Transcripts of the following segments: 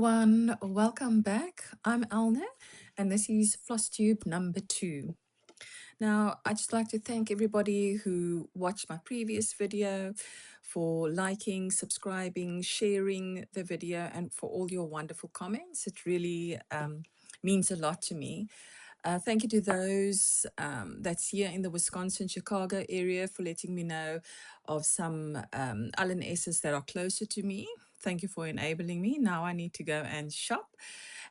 everyone, welcome back. I'm Elna and this is Flosstube number 2. Now, I'd just like to thank everybody who watched my previous video for liking, subscribing, sharing the video, and for all your wonderful comments. It really means a lot to me. Thank you to those that's here in the Wisconsin, Chicago area for letting me know of some LNSs that are closer to me. Thank you for enabling me. Now I need to go and shop.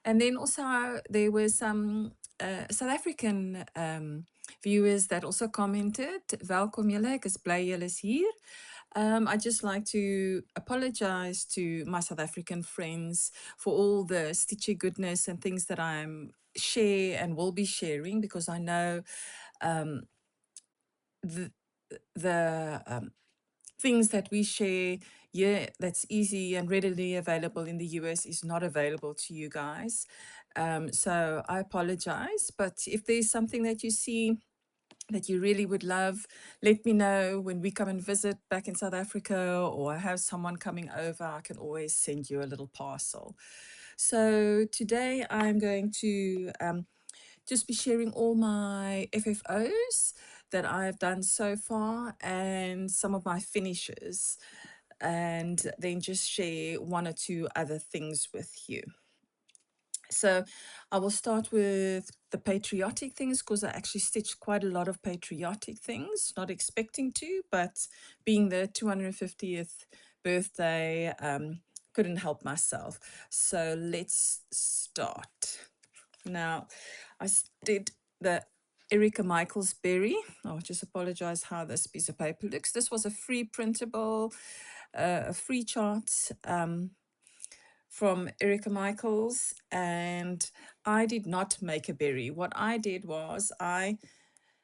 And then also there were some South African viewers that also commented. Welkom julle, ek is bly julle is hier. I'd just like to apologize to my South African friends for all the stitchy goodness and things that I'm share and will be sharing, because I know the things that we share here that's easy and readily available in the US is not available to you guys. So I apologize, but if there's something that you see that you really would love, let me know when we come and visit back in South Africa, or I have someone coming over, I can always send you a little parcel. So today I'm going to just be sharing all my FFOs that I've done so far and some of my finishes, and then just share one or two other things with you. So I will start with the patriotic things, because I actually stitched quite a lot of patriotic things, not expecting to, but being the 250th birthday, couldn't help myself. So let's start. Now, I did the Erica Michaels berry. I'll just apologize how this piece of paper looks. This was a free printable, a free chart from Erica Michaels, and I did not make a berry. What I did was I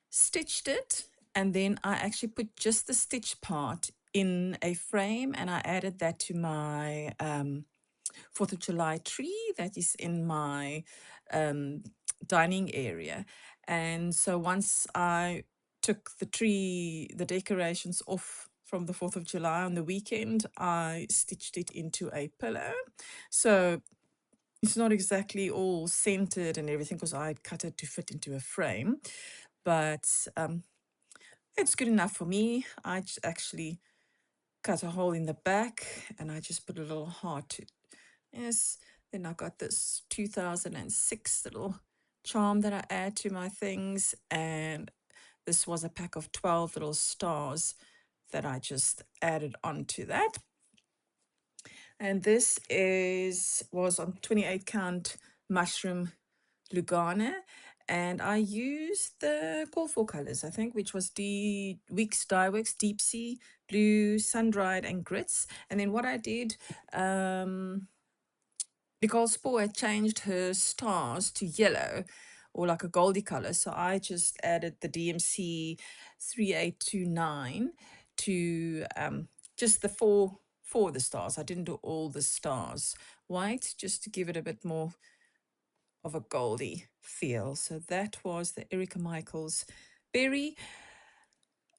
stitched it, and then I actually put just the stitch part in a frame, and I added that to my 4th of July tree that is in my dining area. And so once I took the tree, the decorations off from the 4th of July on the weekend, I stitched it into a pillow. So it's not exactly all centered and everything, because I cut it to fit into a frame, but it's good enough for me. I actually cut a hole in the back and I just put a little heart to, yes. Then I got this 2006 little charm that I add to my things, and this was a pack of 12 little stars that I just added onto that. And this was on 28 count mushroom Lugana, and I used the call for colors, I think, which was Weeks Dyeworks Deep Sea, Blue, Sun Dried, and Grits. And then what I did, because Spohr had changed her stars to yellow, or like a goldy color, so I just added the DMC 3829 to just the four of the stars. I didn't do all the stars white, just to give it a bit more of a goldy feel. So that was the Erica Michaels berry.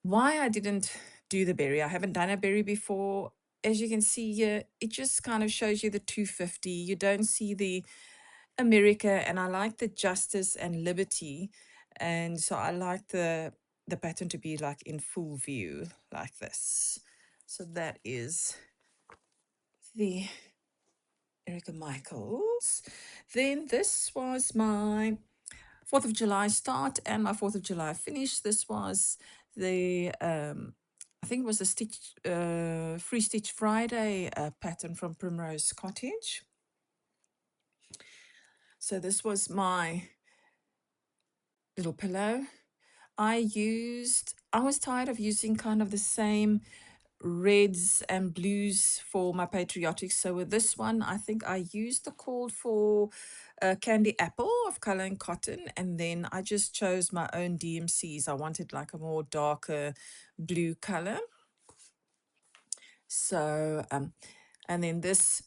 Why I didn't do the berry, I haven't done a berry before. As you can see here, it just kind of shows you the 250. You don't see the America, and I like the justice and liberty. And so I like the pattern to be like in full view like this. So that is the Erica Michaels. Then this was my 4th of July start and my 4th of July finish. This was the I think it was a stitch Free Stitch Friday pattern from Primrose Cottage. So this was my little pillow. I was tired of using kind of the same reds and blues for my patriotics. So with this one, I think I used the call for Candy Apple of Color and Cotton, and then I just chose my own DMCs. I wanted like a more darker blue color. So, and then this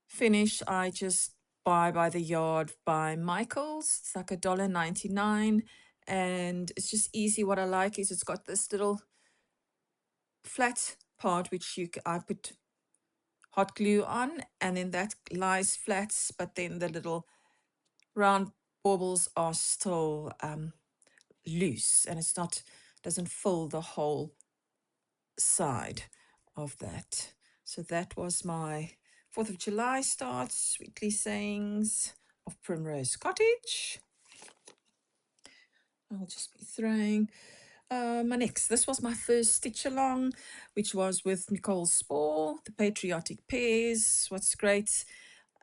finish, I just buy by the yard by Michaels. It's like $1.99, and it's just easy. What I like is it's got this little flat part which I put hot glue on, and then that lies flat, but then the little round baubles are still loose, and it's not, doesn't fill the whole side of that. So that was my 4th of July start, Sweetly Sayings of Primrose Cottage. I'll just be throwing my next. This was my first stitch along, which was with Nichol Spohr, the Patriotic Pears. What's great,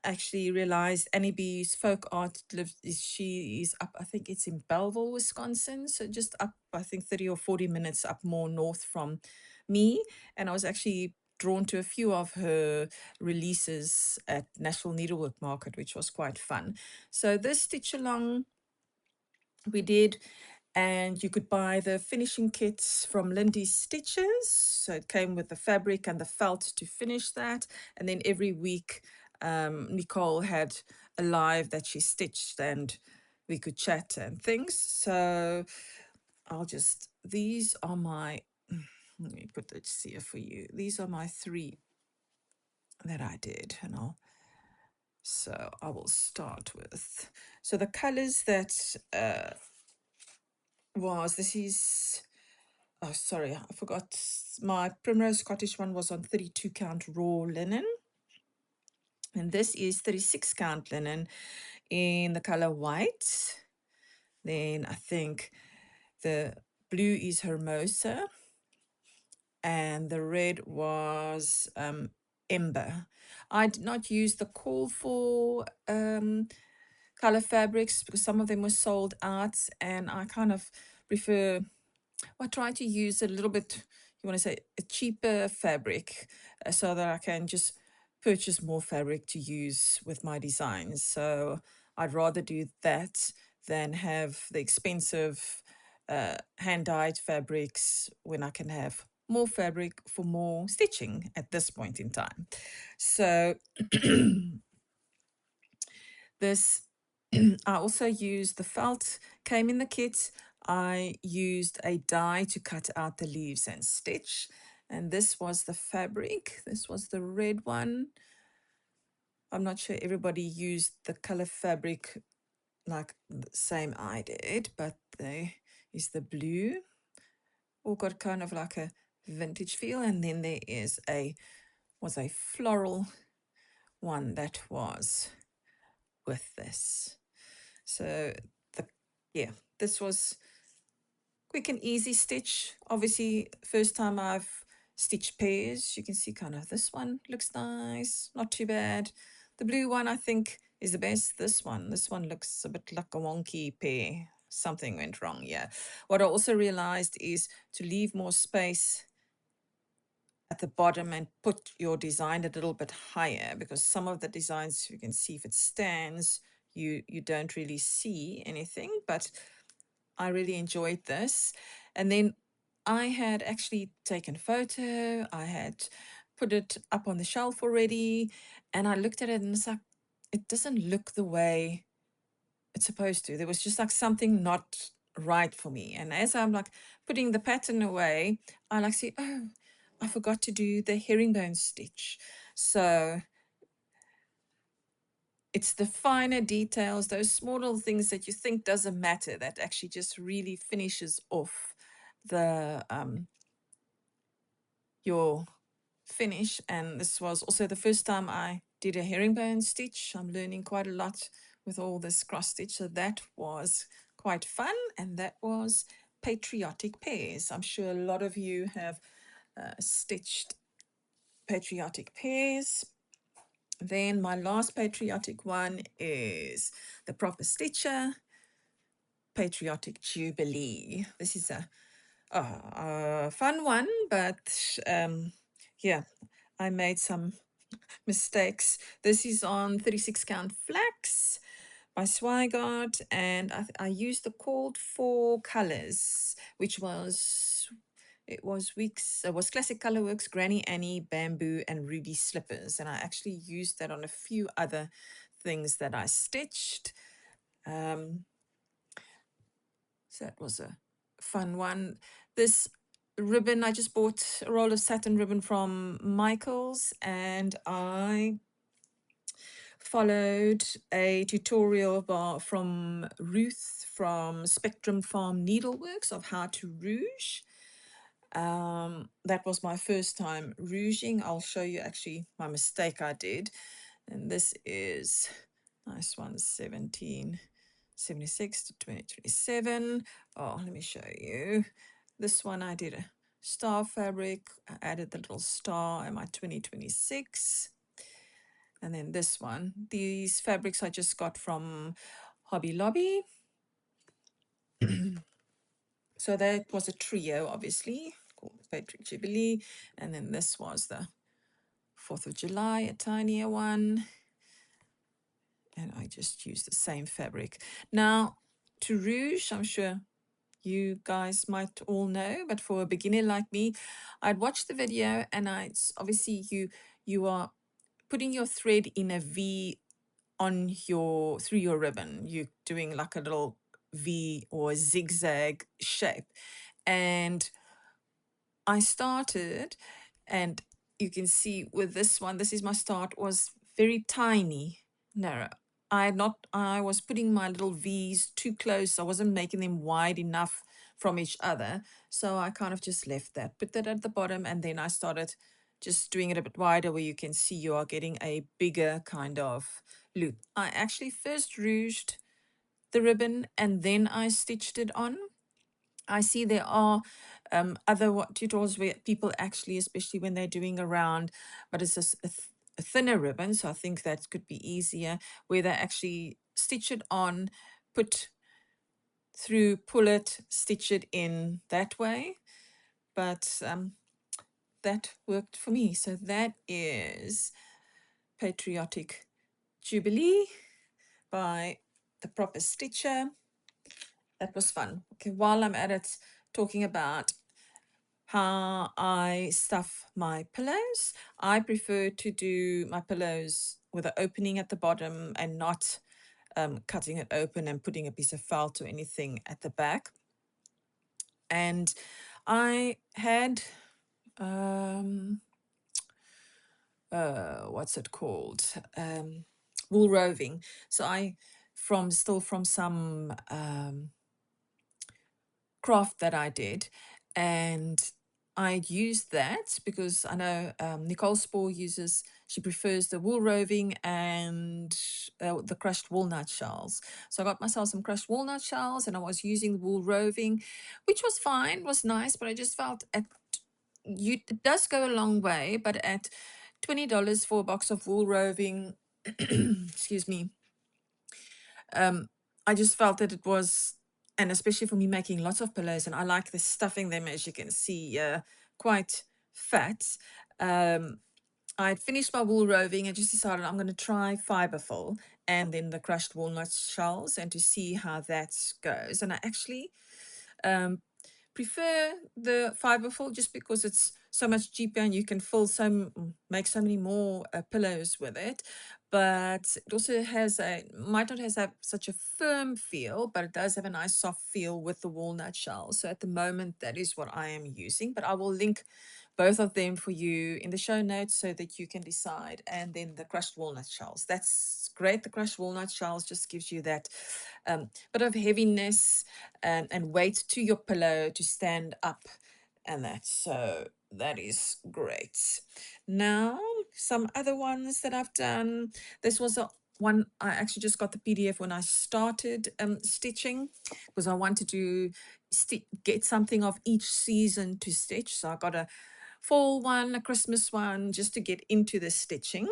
actually realized Annie B's folk art lives, she is up, I think it's in Belleville, Wisconsin, so just up, I think 30 or 40 minutes up more north from me. And I was actually drawn to a few of her releases at National Needlework Market, which was quite fun. So this stitch along we did, and you could buy the finishing kits from Lindy's Stitches. So it came with the fabric and the felt to finish that. And then every week, Nichol had a live that she stitched and we could chat and things. So I'll just, these are my, let me put this here for you. These are my 3 that I did, and so I will start with, so the colors that this is, oh, sorry, I forgot. My Primrose Cottage one was on 32 count raw linen. And this is 36 count linen in the color white. Then I think the blue is Hermosa. And the red was Ember. I did not use the call for color fabrics because some of them were sold out, and I kind of prefer, I try to use a little bit, you want to say, a cheaper fabric so that I can just purchase more fabric to use with my designs. So I'd rather do that than have the expensive hand-dyed fabrics when I can have more fabric for more stitching at this point in time. So this, I also used the felt, came in the kit. I used a die to cut out the leaves and stitch. And this was the fabric. This was the red one. I'm not sure everybody used the color fabric like the same I did, but there is the blue. All got kind of like a vintage feel. And then there is was a floral one that was with this. So this was quick and easy stitch. Obviously, first time I've stitched pairs. You can see kind of this one looks nice, not too bad. The blue one I think is the best. This one looks a bit like a wonky pair. Something went wrong, yeah. What I also realized is to leave more space at the bottom and put your design a little bit higher, because some of the designs you can see if it stands, you don't really see anything, but I really enjoyed this. And then I had actually taken a photo, I had put it up on the shelf already, and I looked at it and it's like, it doesn't look the way it's supposed to. There was just like something not right for me. And as I'm like putting the pattern away, I like see, oh, I forgot to do the herringbone stitch. So it's the finer details, those small little things that you think doesn't matter, that actually just really finishes off the your finish. And this was also the first time I did a herringbone stitch. I'm learning quite a lot with all this cross stitch, so that was quite fun. And that was Patriotic Pears. I'm sure a lot of you have stitched Patriotic Pears. Then my last patriotic one is the Proper Stitcher Patriotic Jubilee. This is a fun one, but yeah, I made some mistakes. This is on 36 count flax by Swigart, and I used the called for colors, which was, it was Classic Colorworks, Granny Annie, Bamboo, and Ruby Slippers. And I actually used that on a few other things that I stitched. So that was a fun one. This ribbon. I just bought a roll of satin ribbon from Michael's, and I followed a tutorial from Ruth from Spectrum Farm Needleworks of how to rouge. That was my first time rouging. I'll show you actually my mistake I did. And this is nice one, 1776 to 2027. Oh, let me show you. This one I did a star fabric. I added the little star in my 2026. And then this one, these fabrics I just got from Hobby Lobby. So that was a trio, obviously, called Patriot Jubilee. And then this was the 4th of July, a tinier one. And I just used the same fabric. Now, to rouge, I'm sure you guys might all know, but for a beginner like me, I'd watch the video, and obviously you are putting your thread in a V on through your ribbon. You're doing like a little V or a zigzag shape. And I started, and you can see with this one, this is my start, was very tiny, narrow. I was putting my little V's too close. I wasn't making them wide enough from each other. So I kind of just left that, put that at the bottom, and then I started just doing it a bit wider where you can see you are getting a bigger kind of loop. I actually first rouged the ribbon and then I stitched it on. I see there are other tutorials where people actually, especially when they're doing around, but it's a thinner ribbon, so I think that could be easier, where they actually stitch it on, put through, pull it, stitch it in that way. But that worked for me. So that is Patriotic Jubilee by the Proper Stitcher. That was fun. Okay, while I'm at it, talking about how I stuff my pillows. I prefer to do my pillows with an opening at the bottom and not cutting it open and putting a piece of felt or anything at the back. And I had, what's it called? Wool roving. So still from some craft that I did, and I used that because I know Nichol Spohr she prefers the wool roving and the crushed walnut shells. So I got myself some crushed walnut shells and I was using the wool roving, which was fine, was nice, but I just felt it does go a long way, but at $20 for a box of wool roving, excuse me, I just felt that it was, and especially for me making lots of pillows, and I like the stuffing them, as you can see, quite fat. I had finished my wool roving and just decided I'm going to try fiberfill and then the crushed walnut shells and to see how that goes. And I actually prefer the fiberfill just because it's so much cheaper and you can make so many more pillows with it. But it also might not have such a firm feel, but it does have a nice soft feel with the walnut shell. So at the moment, that is what I am using, but I will link both of them for you in the show notes so that you can decide. And then the crushed walnut shells, that's great. The crushed walnut shells just gives you that bit of heaviness and weight to your pillow to stand up, and that is great. Now, some other ones that I've done. This was one I actually just got the PDF when I started stitching, because I wanted to get something of each season to stitch. So I got a fall one, a Christmas one, just to get into the stitching.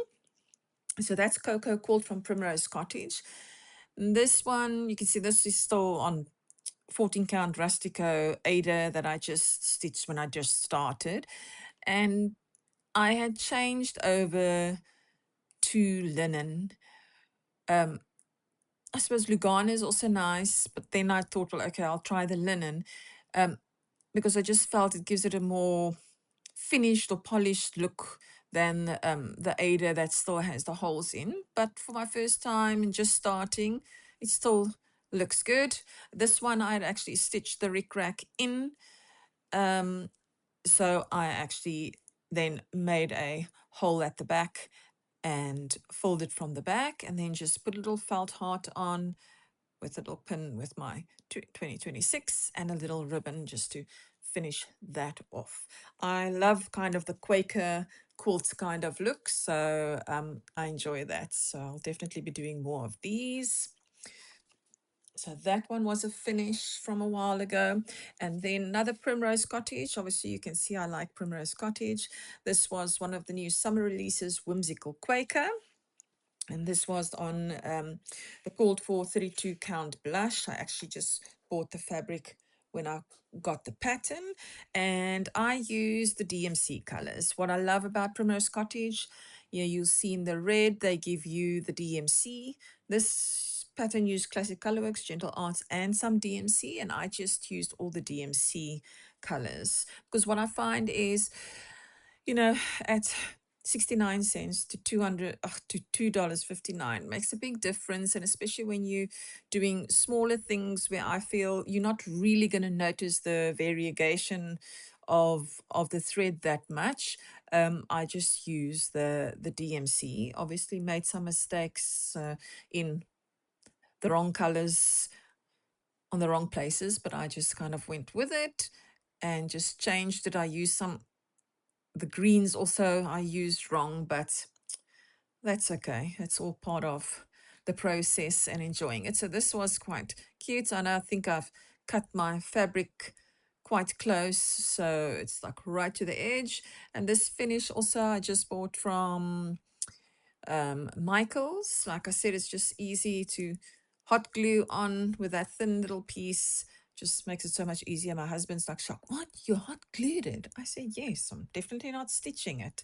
So that's Cocoa Quilt from Primrose Cottage. This one, you can see this is still on 14 count Rustico Ada that I just stitched when I just started. And I had changed over to linen. I suppose Lugana is also nice, but then I thought, well, okay, I'll try the linen because I just felt it gives it a more finished or polished look than the Ada that still has the holes in. But for my first time and just starting, it still looks good. This one I had actually stitched the rickrack in so I actually then made a hole at the back and folded from the back, and then just put a little felt heart on with a little pin with my 2026 and a little ribbon just to finish that off. I love kind of the Quaker quilts kind of look, so I enjoy that. So I'll definitely be doing more of these. So that one was a finish from a while ago. And then another Primrose Cottage. Obviously, you can see I like Primrose Cottage. This was one of the new summer releases, Whimsical Quaker. And this was on the called for 32 count blush. I actually just bought the fabric when I got the pattern, and I use the DMC colors. What I love about Primrose Cottage, you'll see in the red, they give you the DMC. This pattern used Classic Colorworks, Gentle Arts, and some DMC, and I just used all the DMC colors because what I find is, at 69 cents to 200 to $2.59 makes a big difference, and especially when you're doing smaller things where I feel you're not really going to notice the variegation of the thread that much. I just use the DMC. Obviously made some mistakes in the wrong colors on the wrong places, but I just kind of went with it and just changed it. I used some the greens also I used wrong, but that's okay. It's all part of the process and enjoying it. So this was quite cute. And I think I've cut my fabric quite close, so it's like right to the edge. And this finish also I just bought from Michael's. Like I said, it's just easy to hot glue on with that thin little piece. Just makes it so much easier. My husband's like, shocked. What? You hot glued it? I said, yes, I'm definitely not stitching it.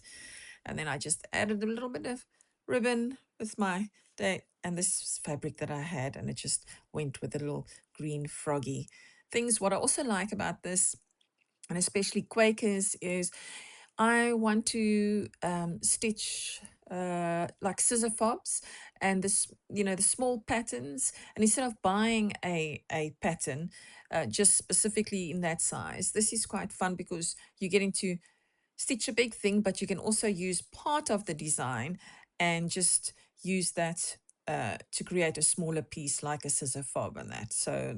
And then I just added a little bit of ribbon with my date and this fabric that I had, and it just went with the little green froggy things. What I also like about this, and especially Quakers, is I want to stitch like scissor fobs and this, the small patterns. And instead of buying a pattern just specifically in that size, this is quite fun because you're getting to stitch a big thing, but you can also use part of the design and just use that to create a smaller piece like a scissor fob and that. So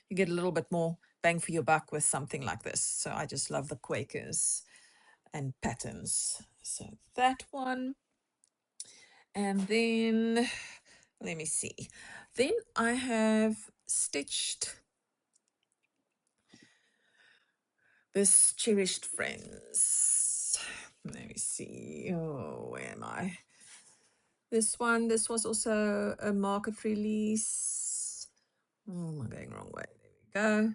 you get a little bit more bang for your buck with something like this. So I just love the Quakers and patterns. So that one. And then let me see. Then I have stitched this Cherished Friends. Let me see. Oh, where am I? This was also a market release. Oh, am I going wrong way? There we go.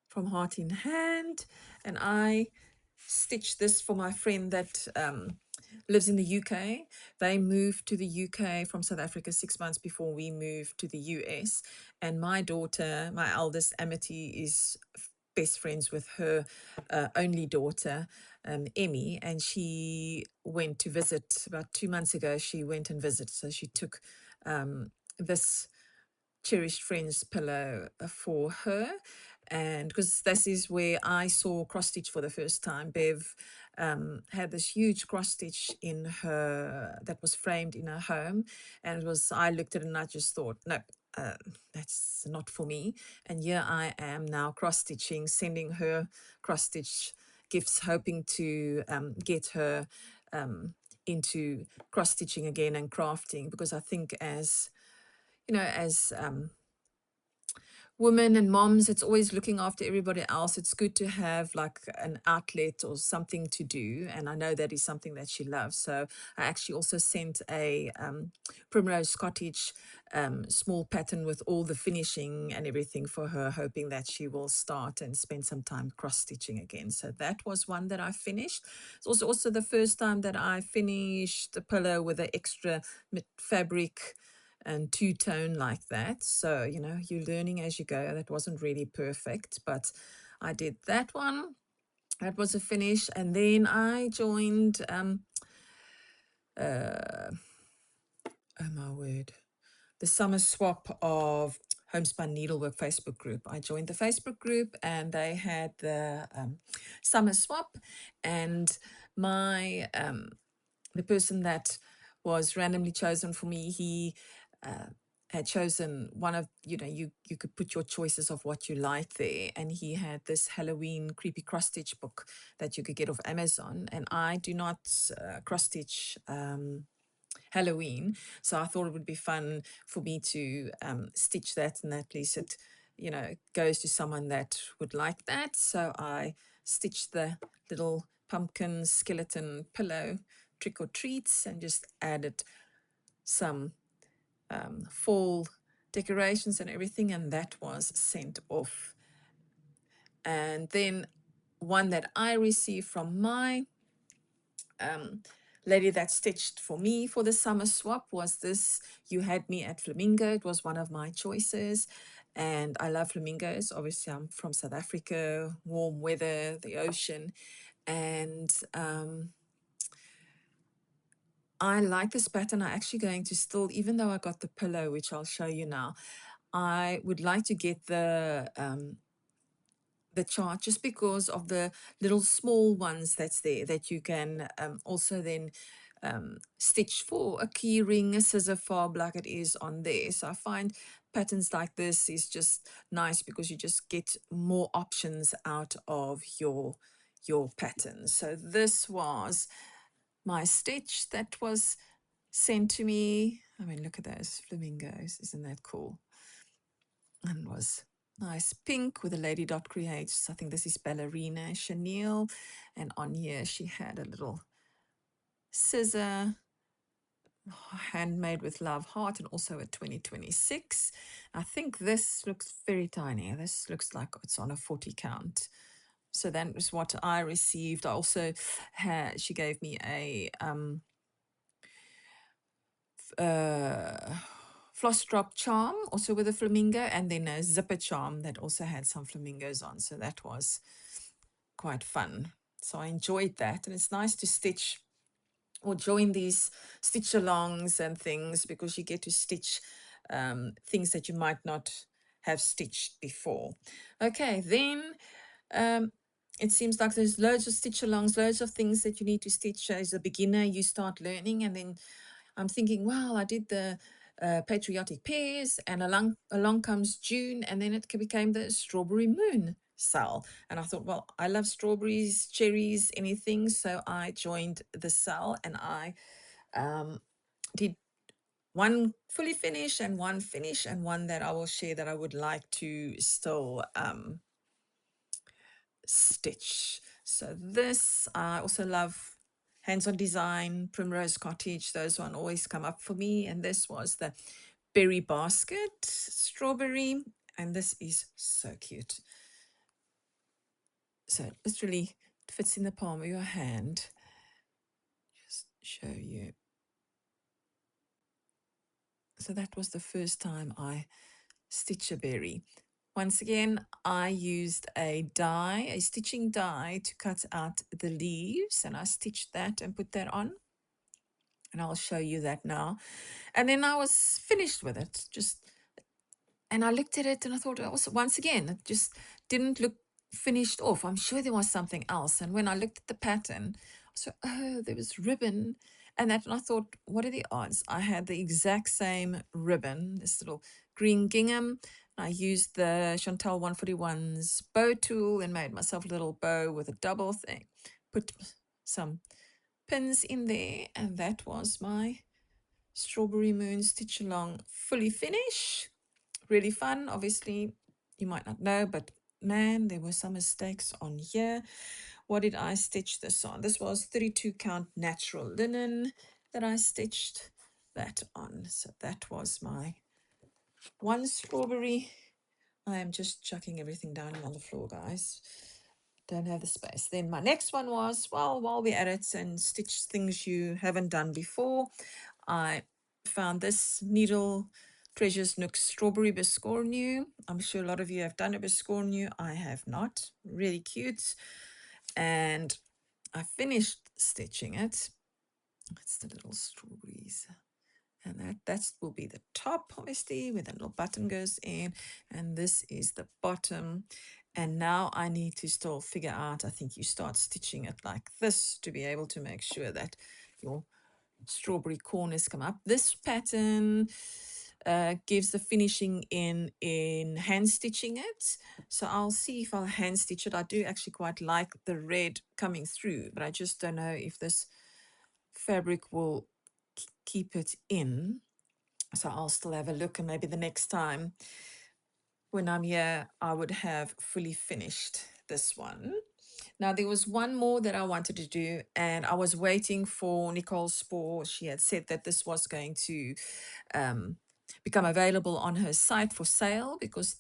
From Heart in Hand. And I stitched this for my friend that lives in the UK. They moved to the UK from South Africa 6 months before we moved to the US. And my daughter, my eldest Amity, is best friends with her only daughter, Emmy, and she went to visit about 2 months ago. She went and visited, so she took this Cherished Friends pillow for her. And because this is where I saw cross stitch for the first time. Bev had this huge cross stitch in her that was framed in her home, and I looked at it and I just thought, no, that's not for me. And here I am now cross stitching, sending her cross stitch gifts, hoping to get her into cross stitching again and crafting, because I think as women and moms, it's always looking after everybody else. It's good to have like an outlet or something to do. And I know that is something that she loves. So I actually also sent a Primrose Cottage small pattern with all the finishing and everything for her, hoping that she will start and spend some time cross stitching again. So that was one that I finished. It's also the first time that I finished a pillow with an extra fabric and two-tone like that. So, you're learning as you go. That wasn't really perfect, but I did that one. That was a finish. And then I joined, oh my word, the summer swap of Homespun Needlework Facebook group. I joined the Facebook group and they had the summer swap, and my the person that was randomly chosen for me, he had chosen one of, you could put your choices of what you like there, and he had this Halloween creepy cross stitch book that you could get off Amazon, and I do not cross stitch Halloween, so I thought it would be fun for me to stitch that, and at least it goes to someone that would like that. So I stitched the little pumpkin skeleton pillow trick or treats and just added some fall decorations and everything, and that was sent off. And then one that I received from my lady that stitched for me for the summer swap was this You Had Me at Flamingo. It was one of my choices, and I love flamingos. Obviously, I'm from South Africa, warm weather, the ocean, and I like this pattern. I'm actually going to still, even though I got the pillow, which I'll show you now, I would like to get the chart, just because of the little small ones that's there that you can also then stitch for a key ring, a scissor fob, like it is on there. So I find patterns like this is just nice because you just get more options out of your pattern. So this was my stitch that was sent to me. I mean, look at those flamingos. Isn't that cool? And was nice pink with a Lady Dot Creates. I think this is Ballerina Chenille. And on here she had a little scissor, handmade with love heart, and also a 2026. I think this looks very tiny. This looks like it's on a 40 count. So that was what I received. I also had, she gave me a floss drop charm, also with a flamingo, and then a zipper charm that also had some flamingos on. So that was quite fun. So I enjoyed that, and it's nice to stitch or join these stitch alongs and things, because you get to stitch things that you might not have stitched before. Okay, then it seems like there's loads of stitch alongs, loads of things that you need to stitch as a beginner. You start learning, and then I'm thinking, well, I did the Patriotic pears, and along comes June, and then it became the Strawberry Moon cell. And I thought, well, I love strawberries, cherries, anything. So I joined the cell, and I did one fully finished and one finish, and one that I will share that I would like to still stitch. So this, I also love Hands-on Design, Primrose Cottage. Those one always come up for me. And this was the Berry Basket Strawberry. And this is so cute. So it literally fits in the palm of your hand. Just show you. So that was the first time I stitched a berry. Once again, I used a die, a stitching die, to cut out the leaves, and I stitched that and put that on. And I'll show you that now. And then I was finished with it. And I looked at it and I thought, once again, it just didn't look finished off. I'm sure there was something else. And when I looked at the pattern, so, oh, there was ribbon. And I thought, what are the odds? I had the exact same ribbon, this little green gingham. I used the Chantal 141's bow tool and made myself a little bow with a double thing. Put some pins in there, and that was my Strawberry Moon stitch along fully finished. Really fun. Obviously, you might not know, but man, there were some mistakes on here. What did I stitch this on? This was 32 count natural linen that I stitched that on. So that was my one strawberry. I am just chucking everything down on the floor, guys. Don't have the space. Then my next one was, well, while we're at it and stitch things you haven't done before, I found this Needle Treasures Nook Strawberry Biscornu. I'm sure a lot of you have done a Biscornu. I have not. Really cute. And I finished stitching it. It's the little strawberries. And that will be the top, obviously, where the little button goes in. And this is the bottom. And now I need to still figure out, I think you start stitching it like this to be able to make sure that your strawberry corners come up. This pattern gives the finishing in hand stitching it. So I'll see if I'll hand stitch it. I do actually quite like the red coming through, but I just don't know if this fabric will keep it in. So I'll still have a look, and maybe the next time when I'm here, I would have fully finished this one. Now, there was one more that I wanted to do, and I was waiting for Nichol Spohr. She had said that this was going to become available on her site for sale, because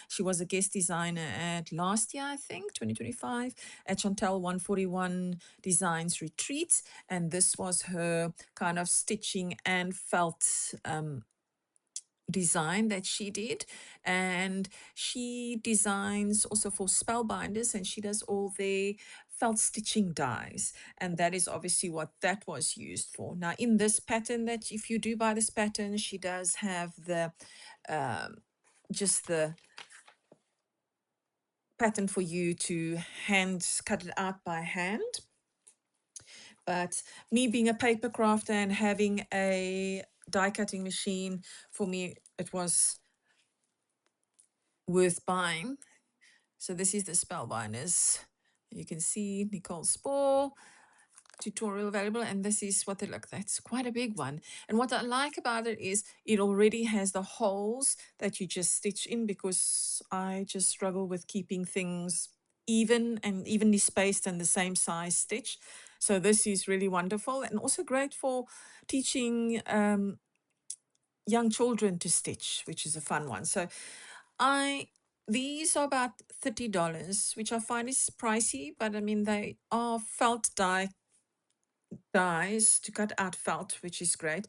she was a guest designer at last year, I think, 2025, at Chantel 141 Designs Retreat. And this was her kind of stitching and felt design that she did. And she designs also for Spellbinders, and she does all the felt stitching dies, and that is obviously what that was used for. Now, in this pattern, that if you do buy this pattern, she does have the just the pattern for you to hand cut it out by hand. But me being a paper crafter and having a die cutting machine, for me it was worth buying. So this is the Spellbinders. You can see Nichol Spohr tutorial available, and this is what they look like. It's quite a big one. And what I like about it is it already has the holes that you just stitch in, because I just struggle with keeping things even and evenly spaced and the same size stitch. So this is really wonderful, and also great for teaching young children to stitch, which is a fun one. So these are about $30, which I find is pricey, but I mean, they are felt dies to cut out felt, which is great.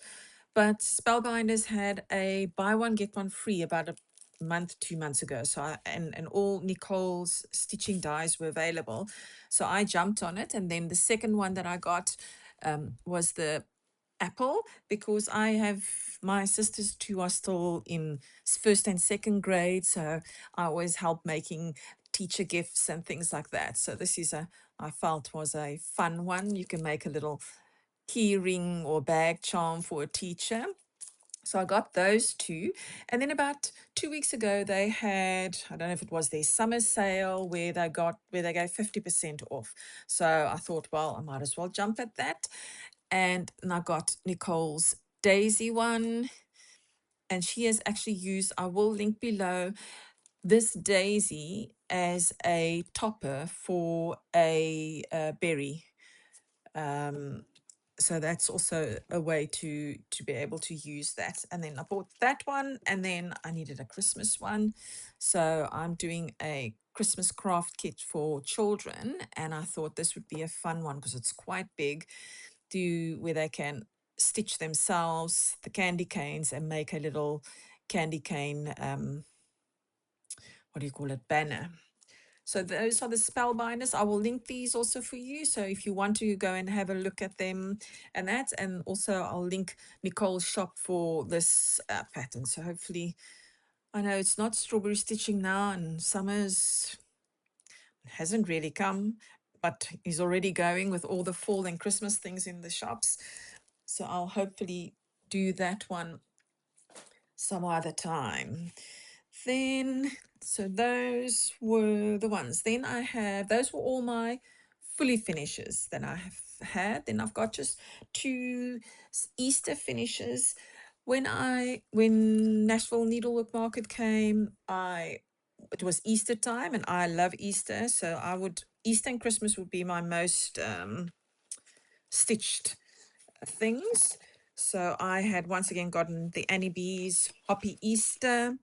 But Spellbinders had a buy one get one free about a month, 2 months ago. So and all Nichole's stitching dies were available, so I jumped on it. And then the second one that I got was the apple, because I have my sisters too are still in first and second grade, so I always help making teacher gifts and things like that. So this is I felt was a fun one. You can make a little key ring or bag charm for a teacher. So I got those two. And then about 2 weeks ago, they had, I don't know if it was their summer sale, where they gave 50% off. So I thought, well, I might as well jump at that. And I got Nicole's Daisy one. And she has actually used, I will link below, this daisy as a topper for a berry. So that's also a way to be able to use that. And then I bought that one, and then I needed a Christmas one, so I'm doing a Christmas craft kit for children, and I thought this would be a fun one because it's quite big, where they can stitch themselves the candy canes and make a little candy cane what do you call it, banner. So those are the Spellbinders. I will link these also for you. So if you want to go and have a look at them and that, and also I'll link Nicole's shop for this pattern. So hopefully, I know it's not strawberry stitching now, and summer's hasn't really come, but he's already going with all the fall and Christmas things in the shops. So I'll hopefully do that one some other time. Then, so those were the ones. Then those were all my fully finishes that I have had. Then I've got just two Easter finishes. When Nashville Needlework Market came, it was Easter time, and I love Easter. So Easter and Christmas would be my most stitched things. So I had once again gotten the Annie B's Hoppy Easter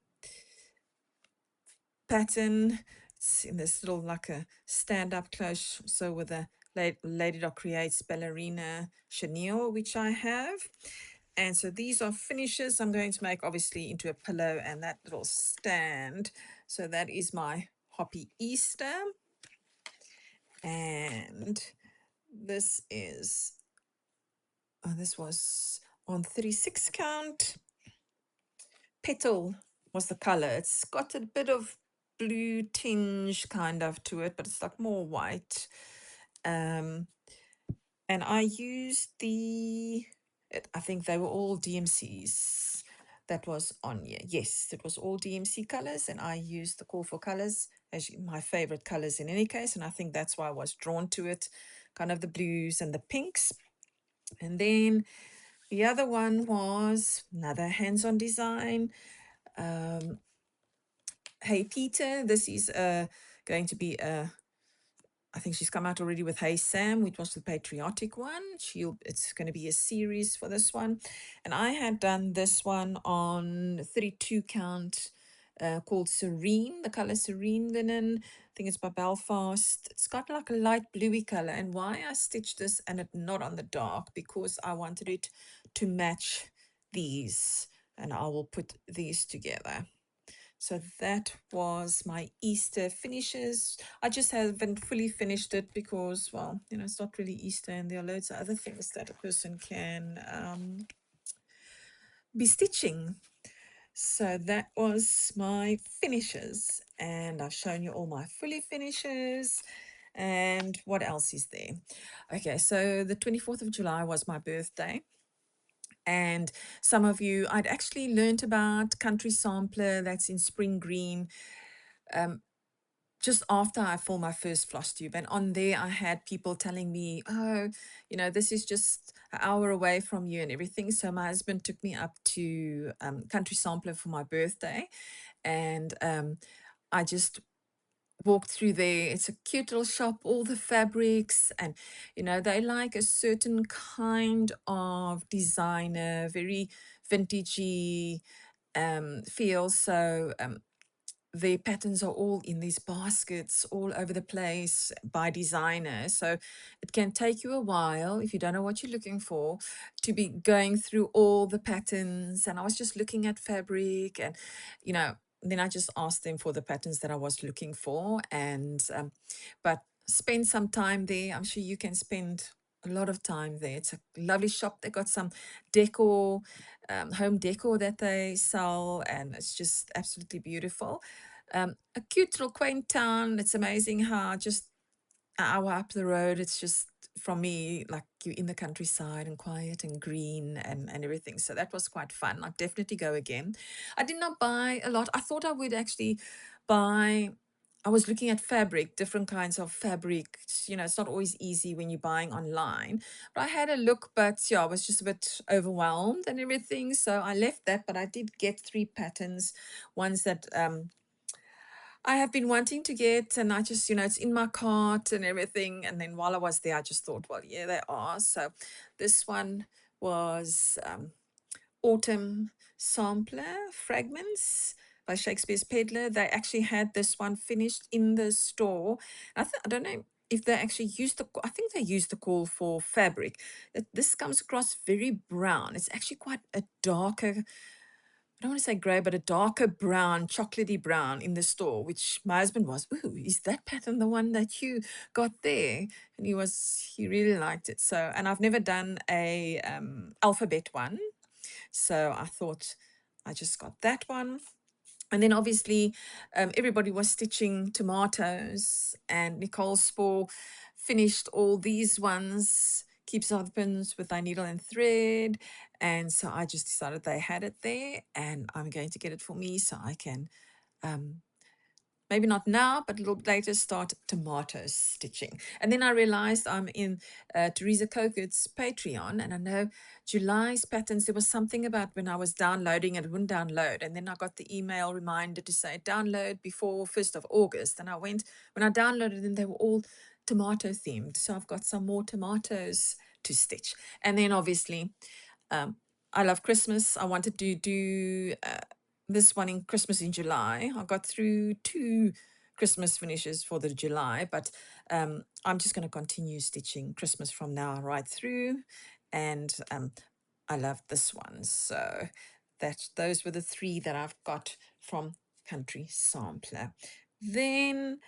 pattern. It's in this little, like a stand-up close, so with a Lady Dot Creates ballerina chenille, which I have. And so these are finishes I'm going to make obviously into a pillow and that little stand. So that is my Hoppy Easter. And this was on 36 count. Petal was the color. It's got a bit of blue tinge kind of to it, but it's like more white. And I used I think they were all DMCs that was on here. Yes, it was all DMC colors, and I used the Call for Colors as my favorite colors in any case, and I think that's why I was drawn to it, kind of the blues and the pinks. And then the other one was another hands-on design. Hey Peter, this is going to be I think she's come out already with Hey Sam, which was the Patriotic one. It's going to be a series for this one. And I had done this one on 32 count called Serene, the color Serene Linen. I think it's by Belfast. It's got like a light bluey color. And why I stitched this and it not on the dark, because I wanted it to match these. And I will put these together. So that was my Easter finishes. I just haven't fully finished it because, well, it's not really Easter and there are loads of other things that a person can be stitching. So that was my finishes, and I've shown you all my fully finishes. And what else is there? Okay, so the 24th of July was my birthday. And some of you, I'd actually learned about Country Sampler, that's in Spring Green, just after I filmed my first Flosstube. And on there, I had people telling me, oh, this is just an hour away from you and everything. So my husband took me up to Country Sampler for my birthday. And I just walked through there. It's a cute little shop, all the fabrics, and they like a certain kind of designer, very vintagey feel. So the patterns are all in these baskets all over the place by designers. So it can take you a while, if you don't know what you're looking for, to be going through all the patterns. And I was just looking at fabric, and then I just asked them for the patterns that I was looking for. And but spend some time there. I'm sure you can spend a lot of time there. It's a lovely shop. They got some decor, home decor that they sell, and it's just absolutely beautiful. A cute little quaint town. It's amazing how just an hour up the road, it's just, from me, like you're in the countryside and quiet and green and everything. So that was quite fun. I'd definitely go again. I did not buy a lot. I thought I would actually buy. I was looking at fabric, different kinds of fabric. It's not always easy when you're buying online. But I had a look, but yeah, I was just a bit overwhelmed and everything. So I left that, but I did get 3 patterns, ones that I have been wanting to get, and I just, it's in my cart and everything. And then while I was there, I just thought, well, yeah, they are. So this one was Autumn Sampler Fragments by Shakespeare's Peddler. They actually had this one finished in the store. I don't know if they actually used I think they used the call for fabric. This comes across very brown. It's actually quite a darker, I don't want to say grey, but a darker brown, chocolatey brown in the store, which my husband was, ooh, is that pattern the one that you got there? And he really liked it. So, and I've never done a alphabet one. So I thought I just got that one. And then obviously everybody was stitching tomatoes, and Nichol Spohr finished all these ones, keeps husbands with thy needle and thread. And so I just decided they had it there, and I'm going to get it for me so I can maybe not now, but a little later, start tomato stitching. And then I realized I'm in Teresa Coker's Patreon, and I know July's patterns, there was something about when I was downloading it wouldn't download. And then I got the email reminder to say download before 1st of August. And when I downloaded them, they were all tomato themed. So I've got some more tomatoes to stitch. And then obviously, I love Christmas. I wanted to do this one in Christmas in July. I got through 2 Christmas finishes for the July, but I'm just going to continue stitching Christmas from now right through. And I love this one. So those were the 3 that I've got from Country Sampler. Then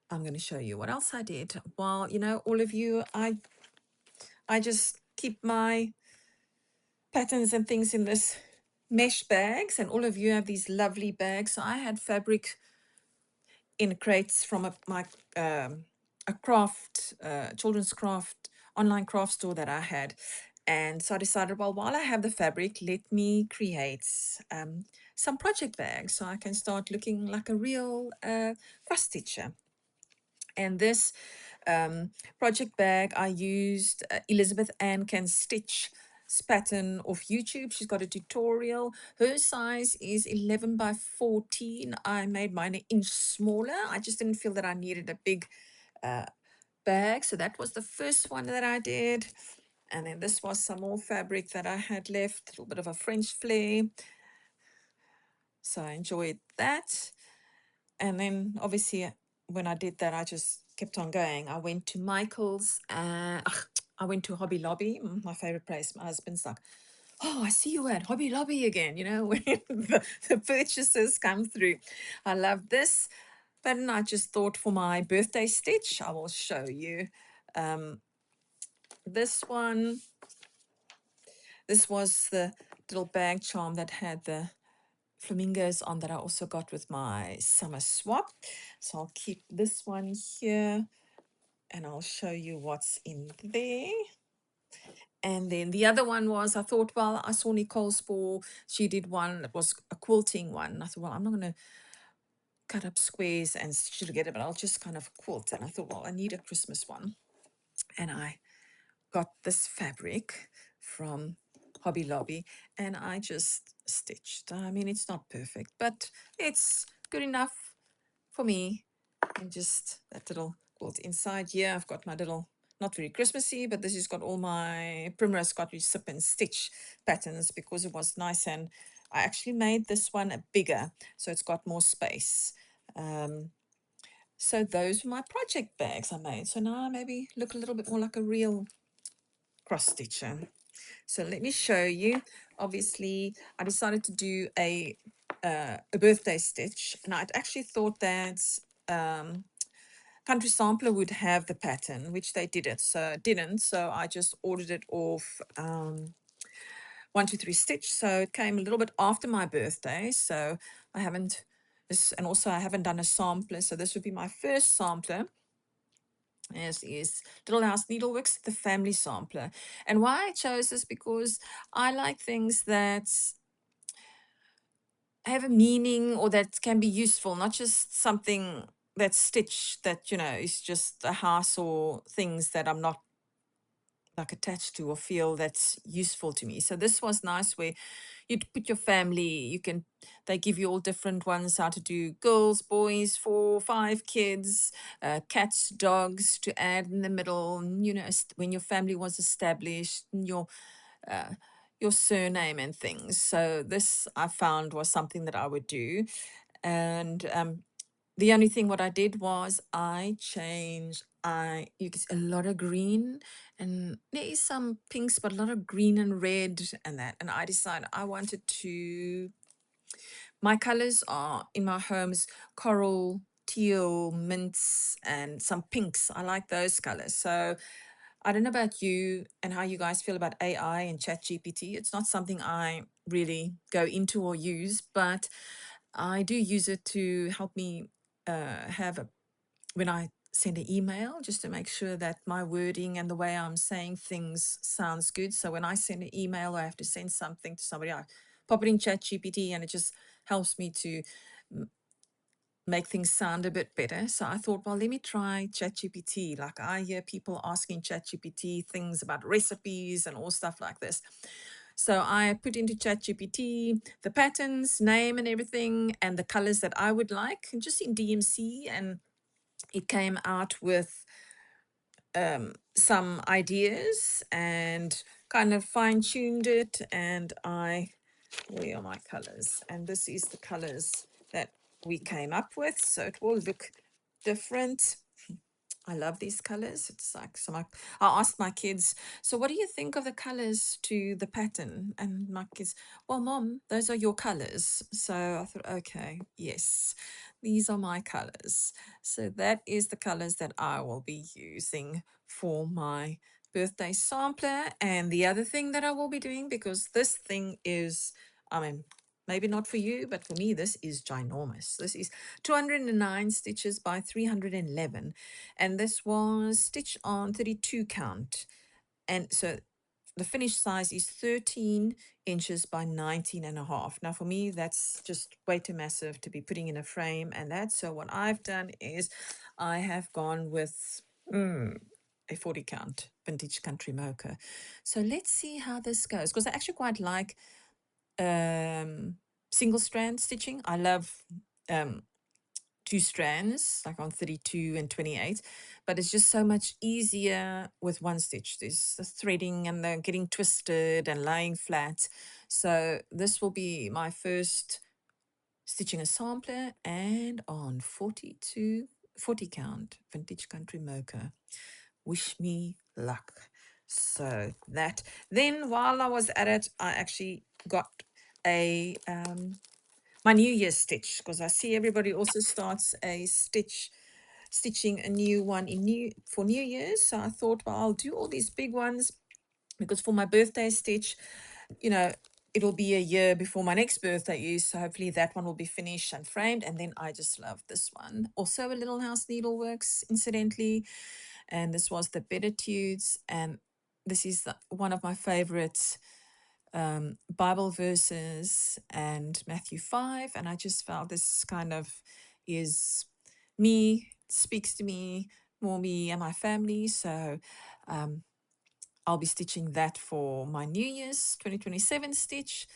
I'm going to show you what else I did. Well, all of you, I just keep my patterns and things in this mesh bags, and all of you have these lovely bags. So I had fabric in crates from a craft, children's craft, online craft store that I had. And so I decided, well, while I have the fabric, let me create some project bags so I can start looking like a real cross stitcher. And this project bag, I used Elizabeth Ann Can Stitch pattern off YouTube. She's got a tutorial. Her size is 11 by 14. I made mine an inch smaller. I just didn't feel that I needed a big bag. So that was the first one that I did. And then this was some more fabric that I had left, a little bit of a French flair. So I enjoyed that. And then obviously when I did that, I just kept on going. I went to Michael's, I went to Hobby Lobby, my favorite place. My husband's like, oh, I see you at Hobby Lobby again, you know, when the purchases come through. I love this. But then I just thought for my birthday stitch, I will show you this one. This was the little bag charm that had the flamingos on that I also got with my summer swap. So I'll keep this one here and I'll show you what's in there. And then the other one was, I thought, well, I saw Nicole Spohr, she did one that was a quilting one. I thought, well, I'm not going to cut up squares and stitch together, but I'll just kind of quilt. And I thought, well, I need a Christmas one. And I got this fabric from Hobby Lobby and I just stitched. I mean, it's not perfect, but it's good enough for me. And just that little quilt inside here. I've got my little, not very Christmassy, but this has got all my Primrose Scottish Sip and Stitch patterns because it was nice. And I actually made this one bigger, so it's got more space. So those were my project bags I made. So now I maybe look a little bit more like a real cross stitcher. So let me show you. Obviously, I decided to do a birthday stitch, and I'd actually thought that Country Sampler would have the pattern, which they didn't. So I just ordered it off 123 Stitch. So it came a little bit after my birthday. So I haven't, and also I haven't done a sampler. So this would be my first sampler. As is Little House Needleworks, the family sampler. And why I chose this because I like things that have a meaning or that can be useful, not just something that's stitched that, you know, is just a house or things that I'm not like attached to or feel that's useful to me. So this was nice where you'd put your family, they give you all different ones, how to do girls, boys, 4, 5 kids, cats, dogs to add in the middle, you know, when your family was established, your surname and things. So this I found was something that I would do. And the only thing what I did was I changed, you can see a lot of green and there is some pinks, but a lot of green and red and that. And I decided I wanted to, my colors are in my homes, coral, teal, mints, and some pinks. I like those colors. So I don't know about you and how you guys feel about AI and ChatGPT. It's not something I really go into or use, but I do use it to help me when I send an email, just to make sure that my wording and the way I'm saying things sounds good. So when I send an email or I have to send something to somebody, I pop it in ChatGPT and it just helps me to make things sound a bit better. So I thought, well, let me try ChatGPT. Like I hear people asking ChatGPT things about recipes and all stuff like this. So I put into ChatGPT the patterns, name and everything, and the colors that I would like, and just in DMC, and it came out with some ideas and kind of fine-tuned it. And where are my colors? And this is the colors that we came up with. So it will look different. I love these colors. It's like I asked my kids, so what do you think of the colors to the pattern? And my kids, well, Mom, those are your colors. So I thought, okay, yes, these are my colors. So that is the colors that I will be using for my birthday sampler. And the other thing that I will be doing, because this thing is, I mean, maybe not for you, but for me, this is ginormous. This is 209 stitches by 311. And this was stitched on 32 count. And so the finished size is 13 inches by 19 and a half. Now for me, that's just way too massive to be putting in a frame and that. So what I've done is I have gone with a 40 count vintage country mocha. So let's see how this goes, because I actually quite like single strand stitching. I love two strands, like on 32 and 28, but it's just so much easier with one stitch. There's the threading and the getting twisted and lying flat. So this will be my first stitching a sampler and on 40 count vintage country mocha. Wish me luck. So that, then while I was at it, I actually got a my New Year's stitch, because I see everybody also starts a stitching a new one for New Year's. So I thought, well, I'll do all these big ones, because for my birthday stitch, it'll be a year before my next birthday is. So hopefully that one will be finished and framed. And then I just love this one. Also a Little House Needleworks, incidentally. And this was the Beatitudes. And this is one of my favorites. Bible verses and Matthew 5. And I just felt this kind of is me, speaks to me, more me and my family. So I'll be stitching that for my New Year's 2027 stitch.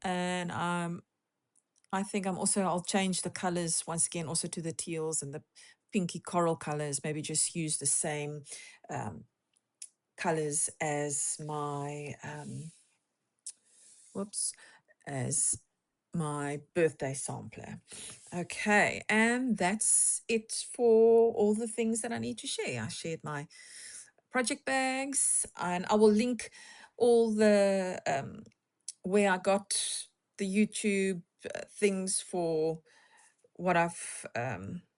And I think I'll change the colors once again also to the teals and the pinky coral colors, maybe just use the same colors as my as my birthday sampler. Okay, and that's it for all the things that I need to share. I shared my project bags, and I will link all the where I got the YouTube things for what I've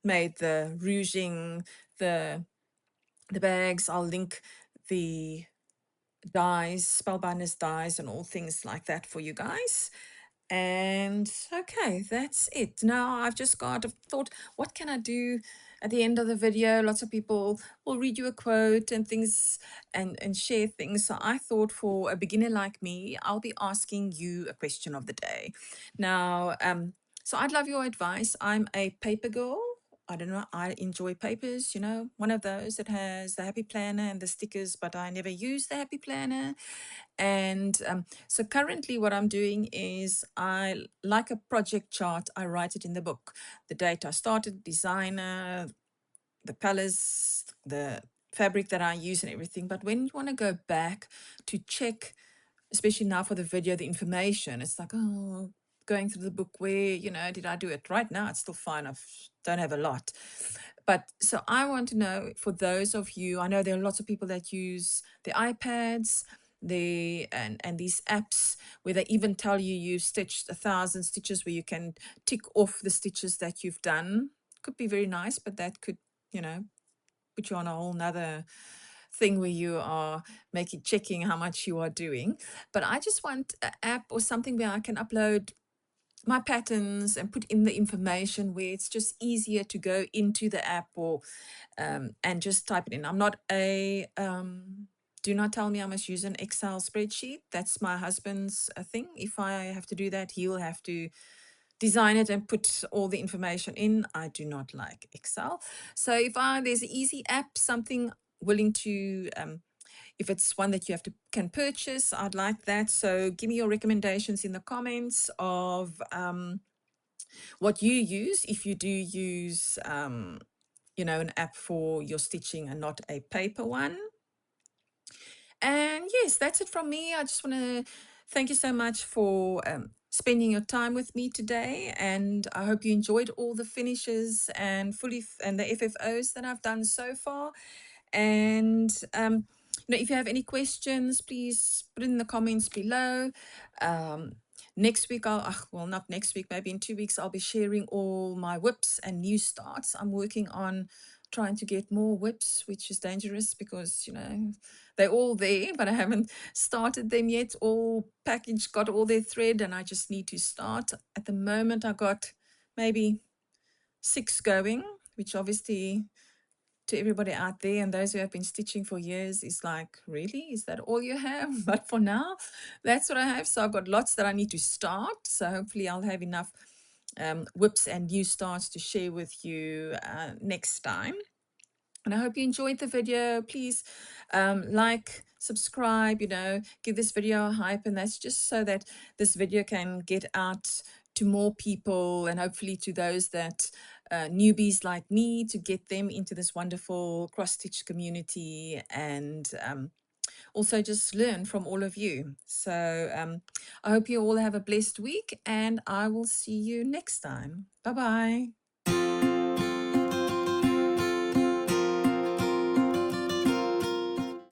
made, the ruching, the bags. I'll link the dies, Spellbinders dies, and all things like that for you guys. And okay, that's it. Now I've just got a thought, what can I do at the end of the video? Lots of people will read you a quote and things and share things. So I thought for a beginner like me, I'll be asking you a question of the day. Now, so I'd love your advice. I'm a paper girl. I don't know, I enjoy papers, one of those that has the happy planner and the stickers, but I never use the happy planner. And so currently what I'm doing is I like a project chart. I write it in the book, the date I started, designer, the colors, the fabric that I use and everything. But when you want to go back to check, especially now for the video, the information, it's like, oh, going through the book, where, did I do it? Right now, it's still fine. I don't have a lot. But so I want to know, for those of you, I know there are lots of people that use the iPads, and these apps where they even tell you you've stitched 1,000 stitches, where you can tick off the stitches that you've done. Could be very nice, but that could, put you on a whole nother thing where you are checking how much you are doing. But I just want an app or something where I can upload my patterns and put in the information, where it's just easier to go into the app or and just type it in. I'm not a do not tell me I must use an Excel spreadsheet. That's my husband's thing. If I have to do that, he'll have to design it and put all the information in. I do not like Excel. So if there's an easy app, something willing to if it's one that you can purchase, I'd like that. So give me your recommendations in the comments of what you use, if you do use an app for your stitching and not a paper one. And yes, that's it from me. I just want to thank you so much for spending your time with me today, and I hope you enjoyed all the finishes and the FFOs that I've done so far. And if you have any questions, please put it in the comments below. Next week, not next week, maybe in 2 weeks, I'll be sharing all my whips and new starts. I'm working on trying to get more whips, which is dangerous because, you know, they're all there, but I haven't started them yet. All packaged, got all their thread, and I just need to start. At the moment, I got maybe 6 going, which obviously to everybody out there and those who have been stitching for years is like, really? Is that all you have? But for now, that's what I have. So I've got lots that I need to start. So hopefully I'll have enough whips and new starts to share with you next time. And I hope you enjoyed the video. Please like, subscribe, you know, give this video a hype. And that's just so that this video can get out to more people and hopefully to those that newbies like me, to get them into this wonderful cross-stitch community and also just learn from all of you. So I hope you all have a blessed week and I will see you next time. Bye-bye.